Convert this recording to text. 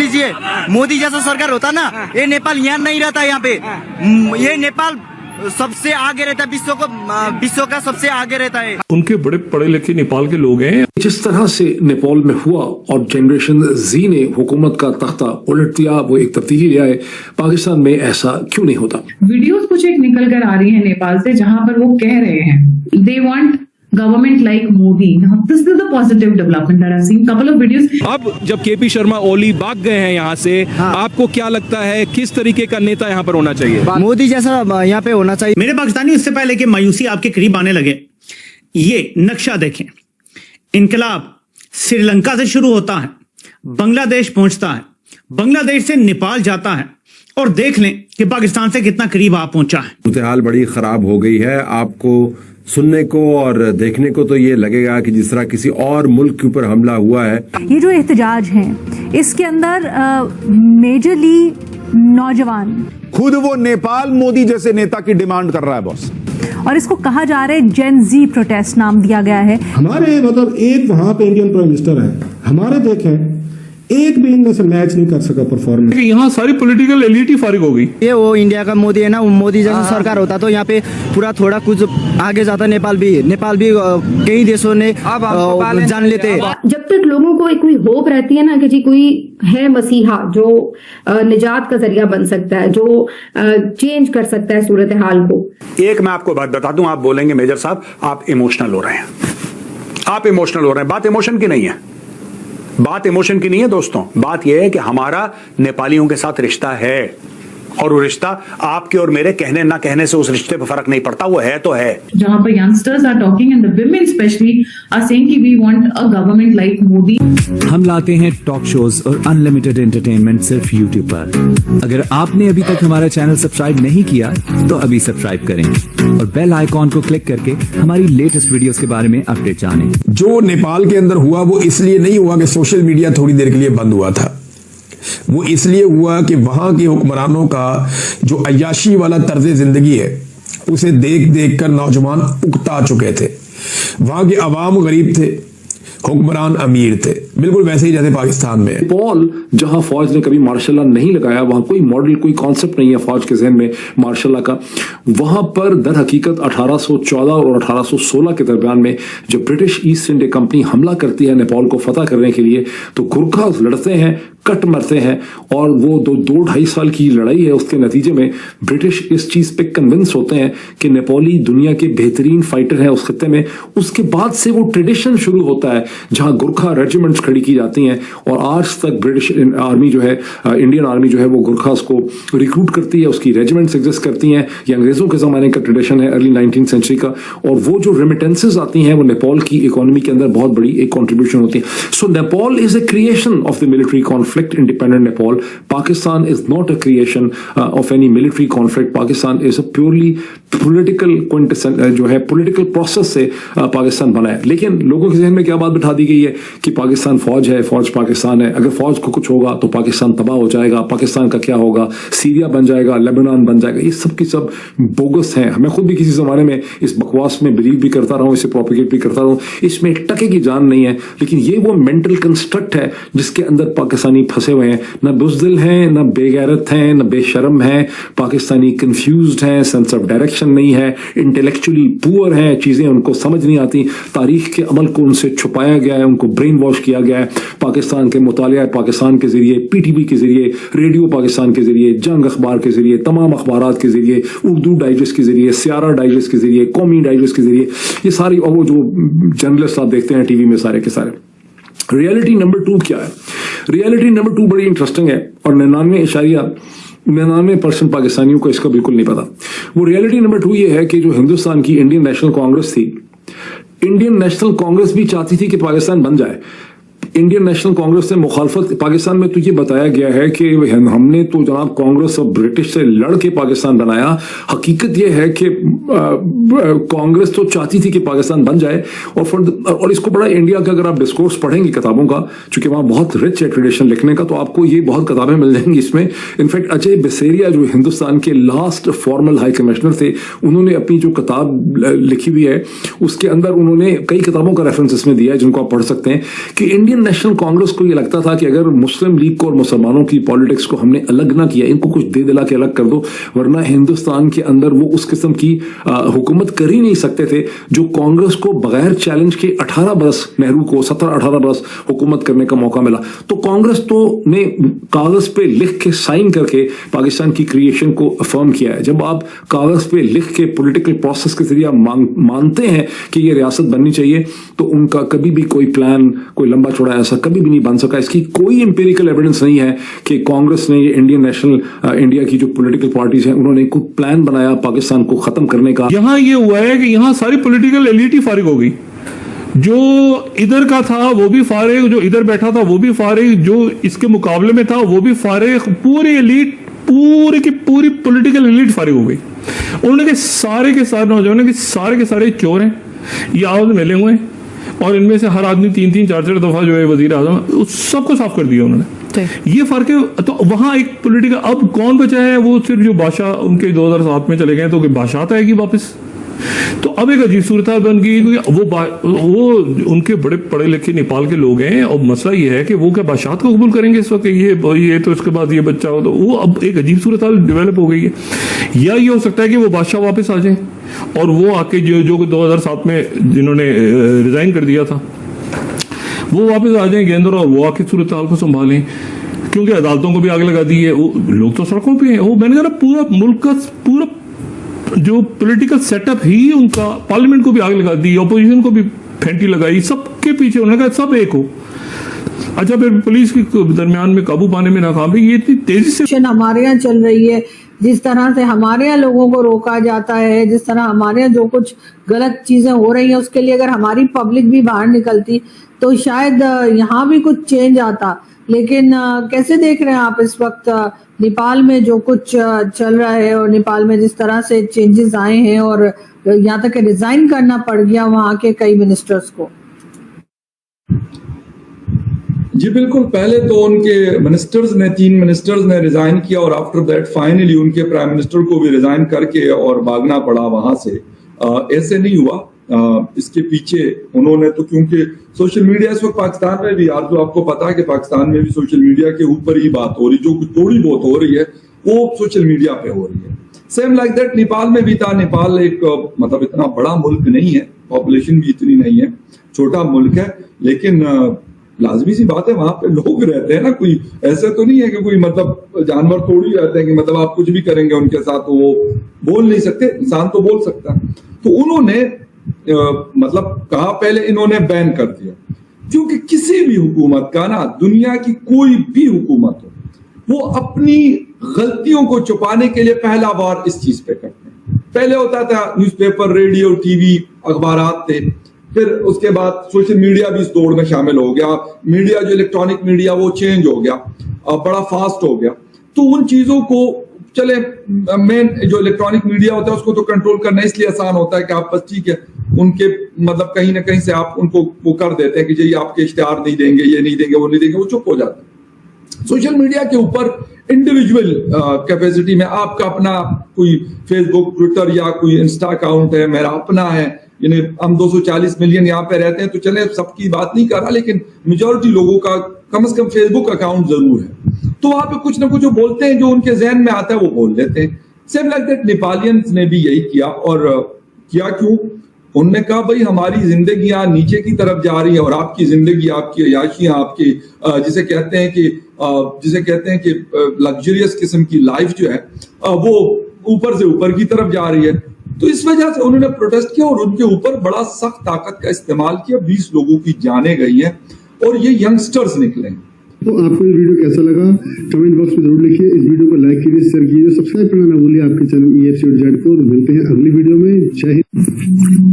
लीजिए, मोदी जैसा सरकार होता ना, ये नेपाल यहाँ नहीं रहता। यहाँ पे ये नेपाल सबसे आगे रहता है, विश्व का सबसे आगे रहता है। उनके बड़े पढ़े लिखे नेपाल के लोग हैं। जिस तरह से नेपाल में हुआ और जनरेशन जी ने हुकूमत का तख्ता उलट दिया, वो एक तब्दीली ले आए, पाकिस्तान में ऐसा क्यों नहीं होता? वीडियोस कुछ एक निकल कर आ रही है नेपाल से, जहां पर वो कह रहे हैं they want government like Modi. This is the positive development that I have seen couple of videos. अब जब केपी शर्मा ओली भाग गए हैं यहाँ से, आपको क्या लगता है किस तरीके का नेता यहाँ पर होना चाहिए? मोदी जैसा यहाँ पे होना चाहिए। मेरे पाकिस्तानी, उससे पहले कि मायूसी आपके करीब आने लगे, ये नक्शा देखें। इनकलाब श्रीलंका से शुरू होता है, बांग्लादेश पहुंचता है, बांग्लादेश से नेपाल जाता है, और देख लें कि पाकिस्तान से कितना करीब आप पहुंचा है। सूरत हाल बड़ी खराब हो गई है। आपको सुनने को और देखने को तो ये लगेगा कि जिस तरह किसी और मुल्क के ऊपर हमला हुआ है। ये जो एहतजाज है, इसके अंदर मेजरली नौजवान, खुद वो नेपाल मोदी जैसे नेता की डिमांड कर रहा है बॉस, और इसको कहा जा रहा है जेन जी प्रोटेस्ट नाम दिया गया है। हमारे मतलब एक वहां पे इंडियन प्राइम मिनिस्टर है, हमारे देखें एक भी इनमें से मैच नहीं कर सका परफॉर्मेंस। यहाँ सारी पॉलिटिकल एलिट ही फारिग हो गई। ये वो इंडिया का मोदी है ना, वो मोदी जैसा सरकार होता तो यहाँ पे पूरा थोड़ा कुछ आगे जाता। नेपाल भी कई देशों ने जान लेते। जब तक लोगों को कोई होप रहती है ना कि जी कोई है मसीहा जो निजात का जरिया बन सकता है, जो चेंज कर सकता है सूरत हाल को। एक मैं आपको बात बता दूं, आप बोलेंगे मेजर साहब आप इमोशनल हो रहे हैं, आप इमोशनल हो रहे हैं। बात इमोशन की नहीं है, बात इमोशन की नहीं है दोस्तों। बात यह है कि हमारा नेपालियों के साथ रिश्ता है, और वो रिश्ता आपके और मेरे कहने ना कहने से उस रिश्ते पर फर्क नहीं पड़ता, वो है तो है। जहां पर youngsters are talking and the women specially are saying कि we want a government like Modi. हम लाते हैं टॉक शोज और अनलिमिटेड एंटरटेनमेंट सिर्फ YouTube पर। अगर आपने अभी तक हमारा चैनल सब्सक्राइब नहीं किया तो अभी सब्सक्राइब करें और बेल आइकॉन को क्लिक करके हमारी लेटेस्ट वीडियोस के बारे में अपडेट जानें। जो नेपाल के अंदर हुआ वो इसलिए नहीं हुआ कि सोशल मीडिया थोड़ी देर के लिए बंद हुआ था, वो इसलिए हुआ कि वहां के हुक्मरानों का जो अय्याशी वाला तर्ज जिंदगी है उसे देख देख कर नौजवान उकता चुके थे। वहां के अवाम गरीब थे, हुक्मरान अमीर थे, बिल्कुल वैसे ही जैसे पाकिस्तान में। नेपाल जहां फौज ने कभी मार्शल लॉ नहीं लगाया, वहां कोई मॉडल कोई कॉन्सेप्ट नहीं है फौज के जहन में मार्शल लॉ का। वहां पर दर हकीकत 1814 और 1816 के दरमियान में जब ब्रिटिश ईस्ट इंडिया कंपनी हमला करती है नेपाल को फतह करने के लिए, तो गुरखा लड़ते हैं, कट मरते हैं, और वो दो ढाई साल की लड़ाई है, उसके नतीजे में ब्रिटिश इस चीज पे कन्विंस होते हैं कि नेपाली दुनिया के बेहतरीन फाइटर हैं उस खत्ते में। उसके बाद से वो ट्रेडिशन शुरू होता है जहां गुरखा रेजिमेंट्स खड़ी की जाती हैं, और आज तक ब्रिटिश आर्मी जो है, इंडियन आर्मी जो है, वो गुरखास को रिक्रूट करती है, उसकी रेजिमेंट्स एग्जिस्ट करती हैं। ये अंग्रेजों के जमाने का ट्रेडिशन है, अर्ली 19th सेंचुरी का, और वो जो रेमिटेंसेज आती हैं वो नेपाल की इकोनॉमी के अंदर बहुत बड़ी एक कॉन्ट्रीब्यूशन होती है। So Nepal is a creation of the military conflict, independent Nepal. Pakistan is not a creation of any military conflict. Pakistan is a purely political जो है political process से पाकिस्तान बना है। लेकिन लोगों के जहन में क्या बात बिठा दी गई है कि पाकिस्तान फौज है, फौज पाकिस्तान है, अगर फौज को कुछ होगा तो पाकिस्तान तबाह हो जाएगा, पाकिस्तान का क्या होगा, सीरिया बन जाएगा, लेबनान बन जाएगा। ये सब की सब बोगस हैं। मैं खुद भी किसी जमाने में इस बकवास में बिलीव भी करता रहा हूँ, इसे प्रोपिगेट भी करता रहा हूँ, इसमें एक टके की जान नहीं है। लेकिन ये वो मेंटल कंस्ट्रक्ट है जिसके अंदर पाकिस्तानी फंसे हुए हैं। न बुज़दिल हैं, न बेगैरत हैं, न बेशरम हैं। पाकिस्तानी कंफ्यूज्ड हैं, सेंस ऑफ डायरेक्शन नहीं है, इंटेलेक्चुअली पुअर हैं, चीजें उनको समझ नहीं आती, तारीख के अमल को उनसे छुपाया गया है, उनको ब्रेन वॉश किया गया है। पाकिस्तान के मुतालिया पाकिस्तान के जरिए, पीटीवी के जरिए, रेडियो पाकिस्तान के जरिए, जंग अखबार के जरिए, तमाम अखबारात के जरिए, उर्दू डाइजेस्ट के जरिए, सियारा डाइजेस्ट के जरिए, कौमी डाइजेस्ट के जरिए, ये सारी, और वो जो जर्नलिस्ट आप देखते हैं टीवी में सारे के सारे। रियलिटी नंबर 2 क्या है? रियलिटी नंबर 2 बड़ी इंटरेस्टिंग है, और 99% पाकिस्तानियों को इसका बिल्कुल नहीं पता। वो रियलिटी नंबर 2 ये है कि जो हिंदुस्तान की इंडियन नेशनल कांग्रेस थी, इंडियन नेशनल कांग्रेस भी चाहती थी कि पाकिस्तान बन जाए। इंडियन नेशनल कांग्रेस ने मुखालफत, पाकिस्तान में तो ये बताया गया है कि हमने तो जनाब कांग्रेस और ब्रिटिश से लड़ के पाकिस्तान बनाया। हकीकत यह है कि कांग्रेस तो चाहती थी कि पाकिस्तान बन जाए, और इसको बड़ा इंडिया का अगर आप डिस्कोर्स पढ़ेंगे किताबों का, चूंकि वहां बहुत रिच है ट्रेडिशन लिखने का, तो आपको ये बहुत किताबें मिल जाएंगी इसमें। इनफैक्ट अजय बसेरिया जो हिंदुस्तान के लास्ट फॉर्मल हाई कमिश्नर थे, उन्होंने अपनी जो किताब लिखी हुई है उसके अंदर उन्होंने कई किताबों का रेफरेंस इसमें दिया है जिनको आप पढ़ सकते हैं, कि इंडियन नेशनल कांग्रेस को ये लगता था कि अगर मुस्लिम लीग को और मुसलमानों की पॉलिटिक्स को हमने अलग ना किया, इनको कुछ दे दिला के अलग कर दो, वरना हिंदुस्तान के अंदर वो उस किस्म की हुकूमत कर ही नहीं सकते थे जो कांग्रेस को बगैर चैलेंज के 18 बरस, नेहरू को 17-18 बरस हुकूमत करने का मौका मिला। तो कांग्रेस तो ने कागज पे लिख के साइन करके पाकिस्तान की क्रिएशन को अफर्म किया है। जब आप कागज पे लिख के पॉलिटिकल प्रोसेस के जरिए मानते हैं कि ये रियासत बननी चाहिए, तो उनका कभी भी कोई प्लान, कोई लंबा चौड़ा ऐसा कभी भी नहीं बन सका। इसकी कोई एम्पिरिकल एविडेंस नहीं है कि कांग्रेस ने, ये इंडियन नेशनल इंडिया की जो पॉलिटिकल पार्टीज हैं, उन्होंने कोई प्लान बनाया पाकिस्तान को खत्म करने का। यहां ये हुआ है कि यहां सारी पॉलिटिकल एलिट ही फारिग हो गई। जो इधर का था वो भी फारिग, जो इधर बैठा था वो भी फारिग, जो इसके मुकाबले में था वो भी फारिग। पूरी एलिट, पूरी की पूरी पॉलिटिकल एलिट फारिग हो गई। उन्होंने के सारे नौजवान के सारे चोर हैं, ये आपस में मिले हुए हैं, और इनमें से हर आदमी 3-3, 4-4 दफा जो है वजीर आजम, उस सबको साफ कर दिया उन्होंने। ये फर्क है। तो वहां एक पॉलिटिकल, अब कौन बचा है? वो सिर्फ जो बादशाह उनके 2007 में चले गए, तो बादशाह आएगी वापस। तो अब एक अजीब सूरत बन गई। वो उनके बड़े पढ़े लिखे नेपाल के लोग हैं, और मसला ये है कि वो क्या बादशाह को कबूल करेंगे इस वक्त? ये तो इसके बाद ये बच्चा हो, तो वो अब एक अजीब सूरत डेवलप हो गई है। या ये हो सकता है कि वो बादशाह वापस आ जाए और वो आके जो 2007 में जिन्होंने रिजाइन कर दिया था, वो वापस आ जाएंगे अंदर और वो आके सूरत हाल को संभालें, क्योंकि अदालतों को भी आग लगा दी है। वो लोग तो सड़कों पे हैं। वो मैंने कहा पूरा मुल्क का पूरा जो पॉलिटिकल सेटअप ही उनका, पार्लियामेंट को भी आग लगा दी, ऑपोजिशन को भी फेंटी लगाई, सबके पीछे उन्होंने कहा सब एक हो। अच्छा, फिर पुलिस के दरमियान में काबू पाने में नाकाम है। ये इतनी तेजी से हमारे यहाँ चल रही है, जिस तरह से हमारे यहाँ लोगों को रोका जाता है, जिस तरह हमारे यहाँ जो कुछ गलत चीजें हो रही हैं, उसके लिए अगर हमारी पब्लिक भी बाहर निकलती तो शायद यहाँ भी कुछ चेंज आता। लेकिन कैसे देख रहे हैं आप इस वक्त नेपाल में जो कुछ चल रहा है, और नेपाल में जिस तरह से चेंजेस आए हैं, और यहाँ तक रिजाइन करना पड़ गया वहाँ के कई मिनिस्टर्स को? जी बिल्कुल, पहले तो उनके मिनिस्टर्स ने, 3 मिनिस्टर्स ने रिजाइन किया, और आफ्टर दैट फाइनली उनके प्राइम मिनिस्टर को भी रिजाइन करके और भागना पड़ा वहां से। ऐसे नहीं हुआ। इसके पीछे उन्होंने तो, क्योंकि सोशल मीडिया इस वक्त पाकिस्तान में भी, यार, जो आपको पता है कि पाकिस्तान में भी सोशल मीडिया के ऊपर ही बात हो रही, जो कुछ थोड़ी बहुत हो रही है वो सोशल मीडिया पे हो रही है। सेम लाइक दैट नेपाल में भी था। नेपाल एक मतलब इतना बड़ा मुल्क नहीं है, पॉपुलेशन भी इतनी नहीं है, छोटा मुल्क है, लेकिन लाजमी सी बात है वहां पे लोग रहते हैं ना। कोई ऐसे तो नहीं है कि कोई मतलब जानवर थोड़ी रहते हैं कि मतलब आप कुछ भी करेंगे उनके साथ तो वो बोल नहीं सकते। इंसान तो बोल सकता है। तो उन्होंने मतलब कहा, पहले इन्होंने बैन कर दिया, क्योंकि किसी भी हुकूमत का ना, दुनिया की कोई भी हुकूमत हो, वो अपनी गलतियों को छुपाने के लिए पहला वार इस चीज पे करते हैं। पहले होता था न्यूज़पेपर, रेडियो, टीवी, अखबारात थे, फिर उसके बाद सोशल मीडिया भी इस दौड़ में शामिल हो गया। मीडिया जो इलेक्ट्रॉनिक मीडिया वो चेंज हो गया, बड़ा फास्ट हो गया। तो उन चीजों को, चले मेन जो इलेक्ट्रॉनिक मीडिया होता है उसको तो कंट्रोल करना इसलिए आसान होता है कि आप बस ठीक है उनके मतलब कहीं ना कहीं से आप उनको वो कर देते हैं कि जी आपके इश्तेहार नहीं देंगे, ये नहीं देंगे, वो नहीं देंगे, वो चुप हो जाते हैं। सोशल मीडिया के ऊपर इंडिविजुअल कैपेसिटी में आपका अपना कोई फेसबुक, ट्विटर या कोई इंस्टा अकाउंट है, मेरा अपना है, यानी हम 240 मिलियन यहाँ पे रहते हैं, तो चले सबकी बात नहीं कर रहा, लेकिन मेजॉरिटी लोगों का कम से कम फेसबुक अकाउंट जरूर है। तो वहां पे कुछ ना कुछ जो बोलते हैं, जो उनके जहन में आता है वो बोल देते हैं। सेम लाइक दैट नेपालियंस ने भी यही किया। और किया क्यों? उन्होंने कहा भाई हमारी जिंदगियां नीचे की तरफ जा रही है और आपकी जिंदगी, आपकी अयाशियां, आपकी जिसे कहते हैं कि लग्जरियस किस्म की लाइफ जो है वो ऊपर से ऊपर की तरफ जा रही है। तो इस वजह से उन्होंने प्रोटेस्ट किया और उनके ऊपर बड़ा सख्त ताकत का इस्तेमाल किया। 20 लोगों की जानें गई हैं और ये यंगस्टर्स निकले। तो आपको ये वीडियो कैसा लगा कमेंट बॉक्स में जरूर लिखिए। इस वीडियो को लाइक कीजिए, शेयर कीजिए, सब्सक्राइब करना ना भूलिए आपके चैनल EFC.Z को। मिलते हैं अगली वीडियो में। जय हिंद।